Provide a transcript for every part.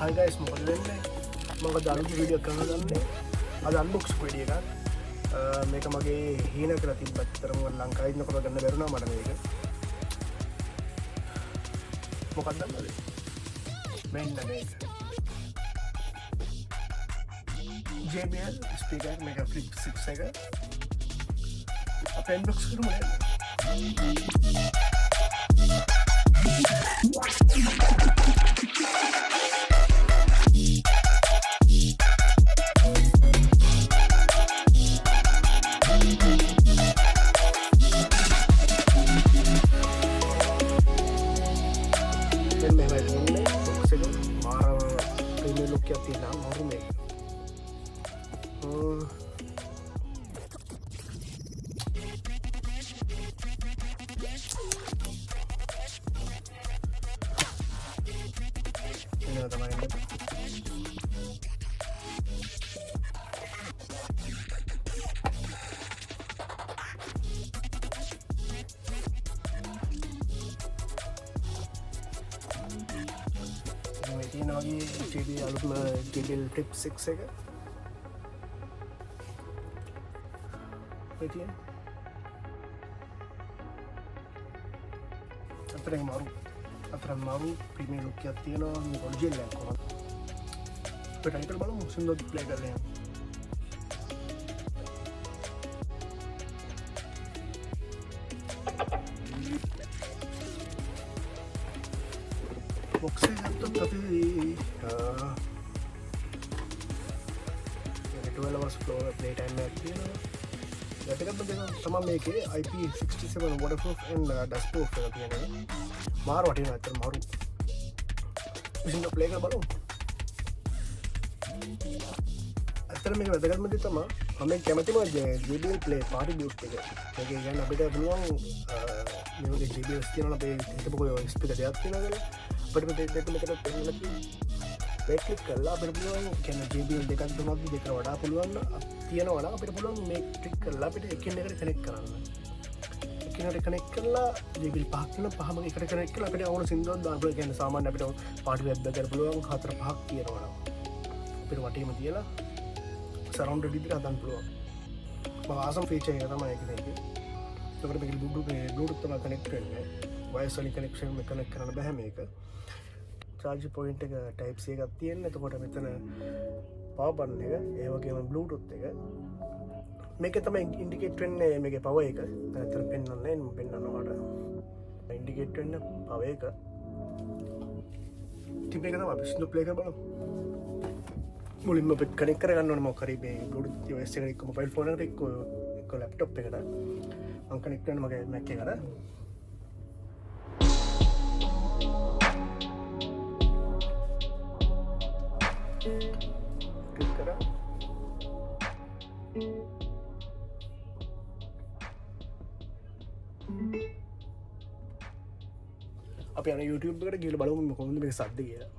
Hi guys, මොකද වෙන්නේ? මම අලුත් වීඩියෝ එකක් කරන්නේ. අද අන්බොක්ස් වීඩියෝ එකක්. මේක මගේ හීන කරලා තිබ්බත් තරම ලංකාවේ ඉන්නකොට ගන්න බැරුණා මට මේක. මොකක්ද දන්නවද? මෙන්න මේක. JBL ස්පීකර් මේක Flip 6 එක. අපි අන්බොක්ස් කරමු නේද? JBL Flip 6 එක අතරේ මාරු ප්‍රීමියම් ලුක් එකක් තියෙනවා මේ ඔරිජිනල් එක කොහොමද අපි ටයිටල් බලමු සින්දෝ ප්ලේ කරලා box එක ගත්තොත් අපි 12 hours play time එකක් තියෙනවා. ඒකත් තමයි මේකේ IP67 waterproof and dust proof එක තියෙනවා. මාර වටිනවා අතර මාරු. මිෂින් එක ප්ලේ කරලා බලමු. අතර මේක වැදගත්ම දේ තමයි මම කැමතිම JBL play party boost එක. ඒක කියන්නේ අපිට පුළුවන් මේ JBL තියෙනවා අපේ හිතපොකෝ ස්පීකර් දෙකක් තියෙනවා කියලා. අපිට මෙතන පෙන්නලා right click කරලා අපිට පුළුවන් කියන්නේ JBL දෙකක් තුනක් දෙක වඩා පුළුවන් තියෙනවා නම් අපිට පුළුවන් මේ ක්ලික් කරලා අපිට එකින් එකට කනෙක්ට් කරන්න. එකින් එකට කනෙක්ට් කරලා JBL පහක් තියෙන පහම එකට කනෙක්ට් කරලා අපිට ඕන සින්දුවක් දාන්න පුළුවන්. කියන්නේ සාමාන්‍ය අපිට පාටි වෙබ් එකකට පුළුවන් හතර පහක් තියෙනවා නම් අපිට වටේම තියලා සරවුන්ඩ් විදිහට හදන්න පුළුවන්. මම ආසම් ෆීචර් එක තමයි ඒක නේ. ඒකට මේක Bluetooth තමයි කනෙක්ට් වෙන්නේ. වයර්ස් වලින් කනෙක්ෂන් එක කනෙක්ට් කරන්න බෑ මේක. charge point එක type C එකක් තියෙන. එතකොට මෙතන power button එක, ඒ වගේම bluetooth එක. මේක තමයි indicate වෙන්නේ මේකේ power එක. නැත්නම් පෙන්වන්නේ මම පෙන්වනවාට. indicate වෙන්නේ power එක. ටිප් එක තමයි අපි සින්දු ප්ලේ කරලා බලමු. මුලින්ම අපි කනෙක්ට් කරගන්න ඕනේ මොකක් හරි මේ bluetooth device එකට එක්ක mobile phone එකට එක්ක laptop එකට. මම කනෙක්ට් කරන මගේ Mac එකට. क्लिक करा अब यानी YouTube पे गील බලමු කොහොමද මේක සද්ද කියලා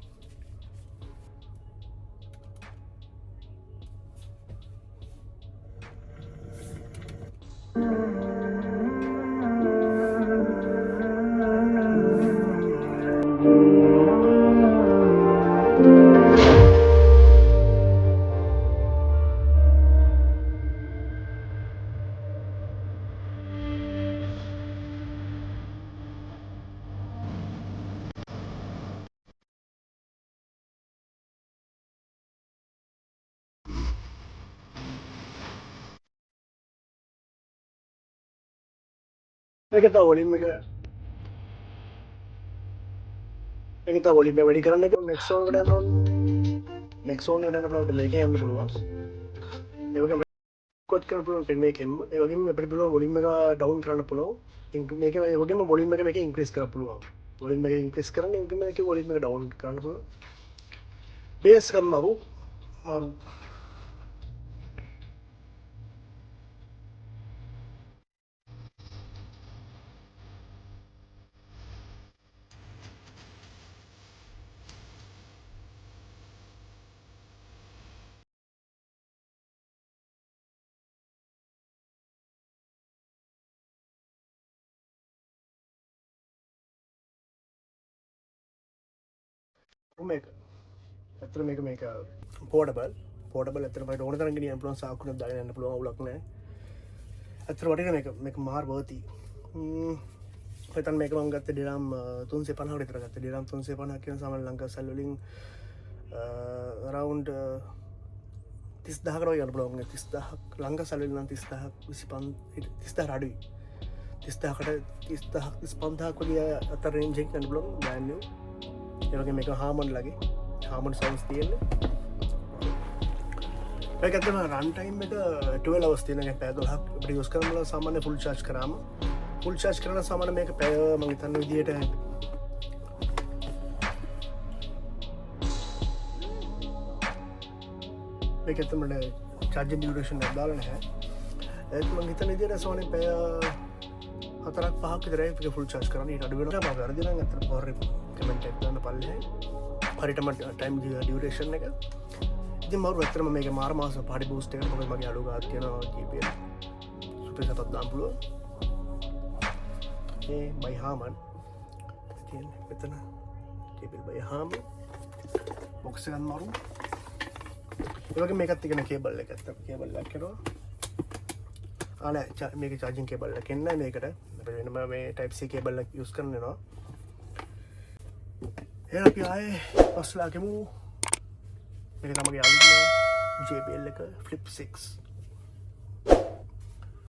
මේක තව වොලියම් එක වැඩි කරන්න එක next song එකට යනවා next song එකට යනකොට මේකේ යන්න පුළුවන් ඒ වගේම record කරන්න පුළුවන් මේකෙන් ඒ වගේම අපිට පුළුවන් වොලියම් එක down කරන්න පුළුවන් මේක ඒ වගේම වොලියම් එක මේකේ increase කරන්න පුළුවන් වොලියම් එක increase කරන්න ඒ වගේම මේකේ වොලියම් එක down කරන්න පුළුවන් bass කරනවා මේක ඇතර මේක පෝටබල් ඇතර පට ඕන තරගෙන යම්පලන් සාකුණ දාගන්න පුළුවන් උලක්න ඇතර වටින මේක මාර් බෝති පතන් මේක මංගත්ත ඩිරම් 350 තරගත්ත ඩිරම් 350 කියන සමන් ලංකා සල්වලින් රවුන්් 30,000 යන බලුවන් 30,000 ලංකා සල්වලින් 30,000 අඩුයි 30,000කට 35,000 වගේ අතර රේන්ජ් එකක් ගන්න බලුවන් බ්‍රෑන්ඩ් නිව් ඒ වගේ මේක හාමන් ලගේ හාමන් සවුන්ඩ්ස් තියෙන්නේ ඒක ඇත්තම රන් ටයිම් එක 12 hours තියෙන එක පැය 12ක් අපිට යූස් කරනවා සාමාන්‍ය ෆුල් charge කරාම ෆුල් charge කරන සාමාන්‍ය මේක පැය මම හිතන විදියට මේක ඇත්තම charging duration එක දාලා නැහැ ඒක මම හිතන විදියට සාමාන්‍ය පැය 4-5ක් විතරයි මේක ෆුල් charge කරන්න ඊට අඩු වෙනවා මම වැරදි නම් අතට පවර් කමෙන්ට් එකක් දාන්න පල්ලේ හරියටම ටයිම් ඩියුරේෂන් එක ඉතින් මම ඇත්තටම මේක මාර මාස පාටි බූස්ට් එකකට මොකද මගේ අඩු ගාක් තියෙනවා GPL සුපර් සතක් දාන්න පුළුවන් ඒ බයි හාමන් තියෙන්නේ මෙතන GPL බයි හාමන් බොක්ස් එකක් මාරු ඒ වගේ මේකත් තියෙන කේබල් එක ඇත්තට කේබල් එකක් කරනවා නෑ මේක චාර්ජින් කේබල් එකක් එන්නේ මේකට අපිට වෙනම මේ type C කේබල් එකක් යූස් කරන්න වෙනවා එහෙනම් අපි ආයේ පස්ලා ගමු මේක තමයි යාළුවෝ JBL එක Flip 6